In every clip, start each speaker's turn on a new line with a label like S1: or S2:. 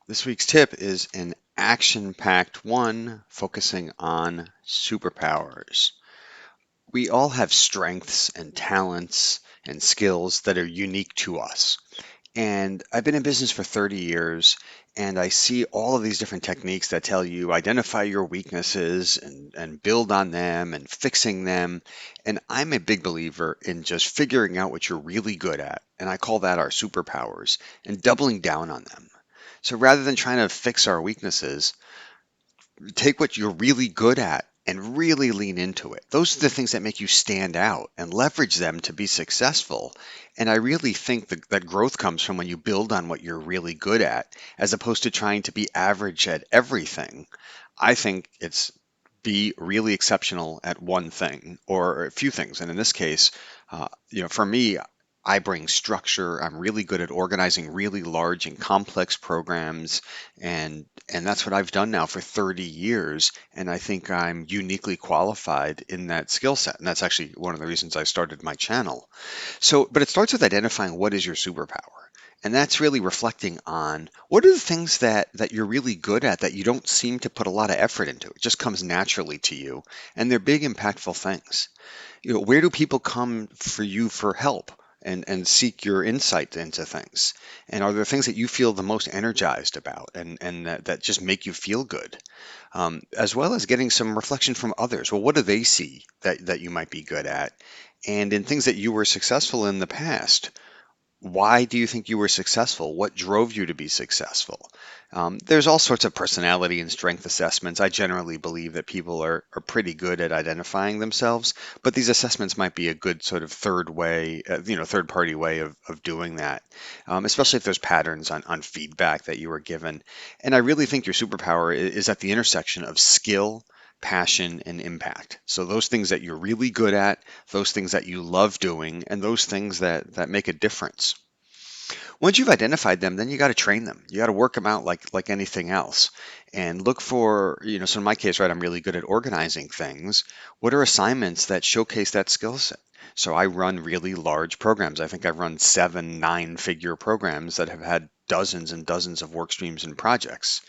S1: This week's tip is an action-packed one focusing on superpowers. We all have strengths and talents and skills that are unique to us. And I've been in business for 30 years, and I see all of these different techniques that tell you identify your weaknesses and build on them and fixing them. And I'm a big believer in just figuring out what you're really good at. And I call that our superpowers and doubling down on them. So rather than trying to fix our weaknesses, take what you're really good at and really lean into it. Those are the things that make you stand out and leverage them to be successful. And I really think that growth comes from when you build on what you're really good at, as opposed to trying to be average at everything. I think it's be really exceptional at one thing or a few things. And in this case, for me, I bring structure. I'm really good at organizing really large and complex programs, and that's what I've done now for 30 years. And I think I'm uniquely qualified in that skill set. And that's actually one of the reasons I started my channel. So, but it starts with identifying what is your superpower. And that's really reflecting on what are the things that you're really good at that you don't seem to put a lot of effort into. It just comes naturally to you. And they're big, impactful things. Where do people come for you for help and seek your insight into things? And are there things that you feel the most energized about and that just make you feel good? As well as getting some reflection from others. Well, what do they see that you might be good at? And in things that you were successful in the past, why do you think you were successful? What drove you to be successful? There's all sorts of personality and strength assessments. I generally believe that people are pretty good at identifying themselves, but these assessments might be a good sort of third party way of doing that, especially if there's patterns on feedback that you were given. And I really think your superpower is at the intersection of skill, passion, and impact. So those things that you're really good at, those things that you love doing, and those things that make a difference. Once you've identified them, then you got to train them. You got to work them out like anything else, and look for, so in my case, right, I'm really good at organizing things. What are assignments that showcase that skill set? So I run really large programs. I think I've run 7 9-figure programs that have had dozens and dozens of work streams and projects.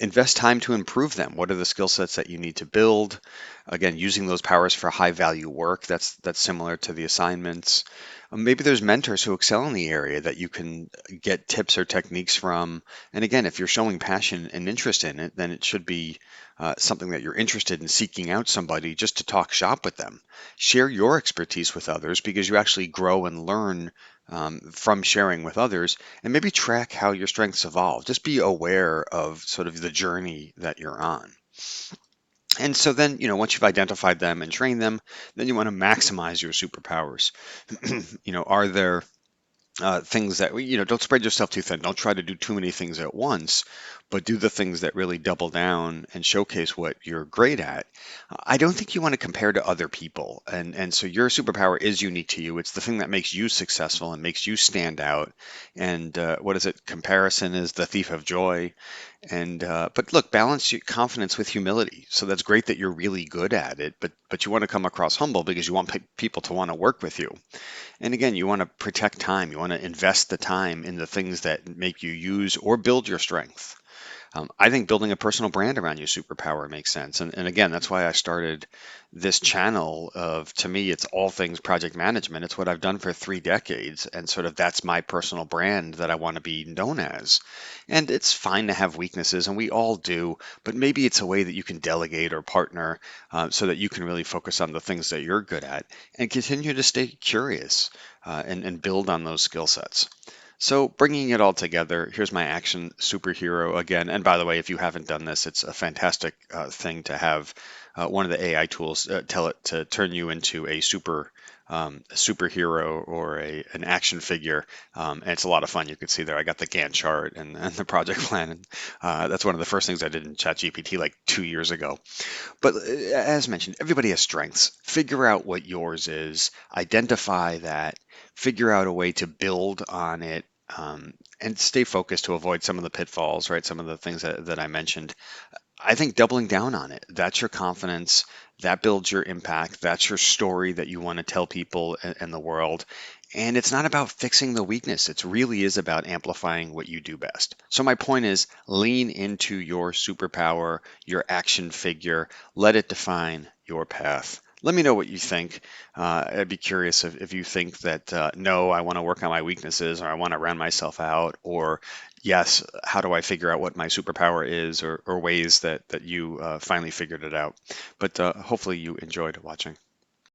S1: Invest time to improve them. What are the skill sets that you need to build? Again, using those powers for high value work. That's similar to the assignments. Maybe there's mentors who excel in the area that you can get tips or techniques from. And again, if you're showing passion and interest in it, then it should be something that you're interested in seeking out somebody just to talk shop with them. Share your expertise with others because you actually grow and learn from sharing with others, and maybe track how your strengths evolve. Just be aware of sort of the journey that you're on. And so then, once you've identified them and trained them, then you want to maximize your superpowers. Are there things that don't spread yourself too thin. Don't try to do too many things at once, but do the things that really double down and showcase what you're great at. I don't think you want to compare to other people, and so your superpower is unique to you. It's the thing that makes you successful and makes you stand out. And what is it? Comparison is the thief of joy. And but look, balance your confidence with humility. So that's great that you're really good at it, but you want to come across humble because you want people to want to work with you. And again, you want to protect time. You want to invest the time in the things that make you use or build your strength. I think building a personal brand around your superpower makes sense. And again, that's why I started this channel to me, it's all things project management. It's what I've done for 3 decades. And sort of that's my personal brand that I want to be known as. And it's fine to have weaknesses, and we all do, but maybe it's a way that you can delegate or partner so that you can really focus on the things that you're good at and continue to stay curious and build on those skill sets. So, bringing it all together, here's my action superhero again. And by the way, if you haven't done this, it's a fantastic thing to have one of the AI tools tell it to turn you into a superhero or an action figure. And it's a lot of fun. You can see there, I got the Gantt chart and the project plan. And that's one of the first things I did in ChatGPT like 2 years ago. But as mentioned, everybody has strengths. Figure out what yours is, identify that, figure out a way to build on it, and stay focused to avoid some of the pitfalls, right? Some of the things that I mentioned. I think doubling down on it, that's your confidence, that builds your impact, that's your story that you want to tell people and the world. And it's not about fixing the weakness. It really is about amplifying what you do best. So my point is lean into your superpower, your action figure, let it define your path. Let me know what you think. I'd be curious if you think that no, I want to work on my weaknesses, or I want to round myself out, or yes, how do I figure out what my superpower is, or ways that you finally figured it out. But hopefully you enjoyed watching.